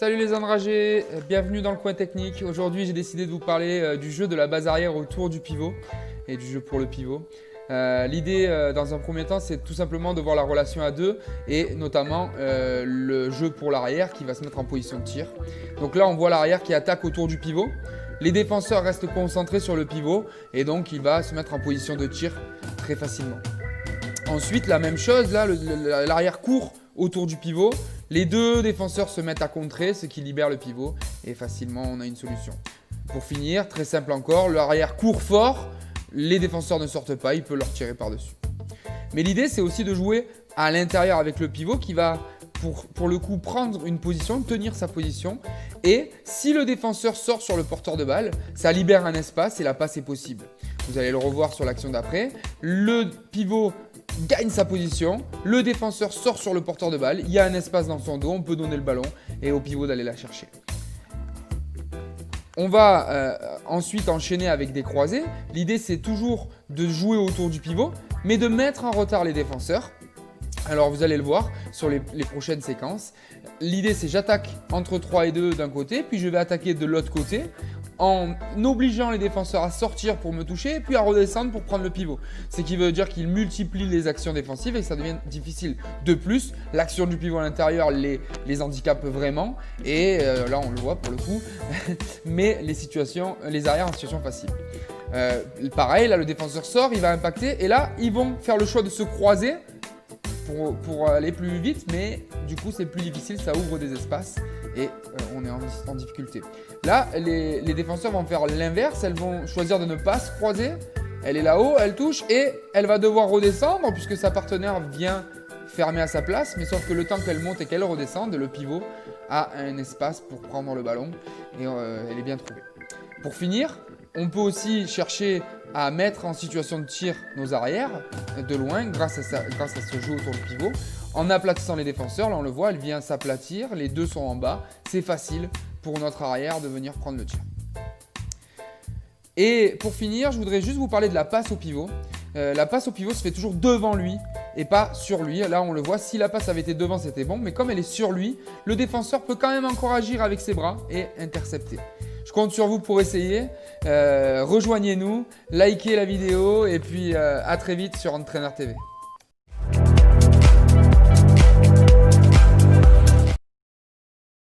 Salut les enragés, bienvenue dans le coin technique. Aujourd'hui, j'ai décidé de vous parler du jeu de la base arrière autour du pivot et du jeu pour le pivot. L'idée, dans un premier temps, c'est tout simplement de voir la relation à deux et notamment le jeu pour l'arrière qui va se mettre en position de tir. Donc là, on voit l'arrière qui attaque autour du pivot. Les défenseurs restent concentrés sur le pivot et donc il va se mettre en position de tir très facilement. Ensuite, la même chose, là, l'arrière court autour du pivot. Les deux défenseurs se mettent à contrer, ce qui libère le pivot et facilement on a une solution. Pour finir, très simple encore, l'arrière court fort, les défenseurs ne sortent pas, il peut leur tirer par-dessus. Mais l'idée, c'est aussi de jouer à l'intérieur avec le pivot qui va pour le coup prendre une position, tenir sa position. Et si le défenseur sort sur le porteur de balle, ça libère un espace et la passe est possible. Vous allez le revoir sur l'action d'après. Le pivot gagne sa position, le défenseur sort sur le porteur de balle, il y a un espace dans son dos, on peut donner le ballon et au pivot d'aller la chercher. On va ensuite enchaîner avec des croisés. L'idée, c'est toujours de jouer autour du pivot, mais de mettre en retard les défenseurs. Alors vous allez le voir sur les prochaines séquences. L'idée, c'est j'attaque entre 3 et 2 d'un côté, puis je vais attaquer de l'autre côté en obligeant les défenseurs à sortir pour me toucher, puis à redescendre pour prendre le pivot. Ce qui veut dire qu'il multiplie les actions défensives et que ça devient difficile. De plus, l'action du pivot à l'intérieur les handicape vraiment. Et là, on le voit pour le coup, mais les arrières en situation facile. Pareil, là, le défenseur sort, il va impacter. Et là, ils vont faire le choix de se croiser pour aller plus vite, mais du coup c'est plus difficile, ça ouvre des espaces et on est en difficulté. Là, les défenseurs vont faire l'inverse, elles vont choisir de ne pas se croiser. Elle est là-haut, elle touche et elle va devoir redescendre puisque sa partenaire vient fermer à sa place, mais sauf que le temps qu'elle monte et qu'elle redescende, le pivot a un espace pour prendre le ballon et elle est bien trouvée. Pour finir, on peut aussi chercher à mettre en situation de tir nos arrières de loin grâce à ce jeu autour du pivot. En aplatissant les défenseurs, là on le voit, elle vient s'aplatir, les deux sont en bas. C'est facile pour notre arrière de venir prendre le tir. Et pour finir, je voudrais juste vous parler de la passe au pivot. La passe au pivot se fait toujours devant lui et pas sur lui. Là on le voit, si la passe avait été devant c'était bon, mais comme elle est sur lui, le défenseur peut quand même encore agir avec ses bras et intercepter. Je compte sur vous pour essayer. Rejoignez-nous, likez la vidéo et puis à très vite sur Entraîneur TV.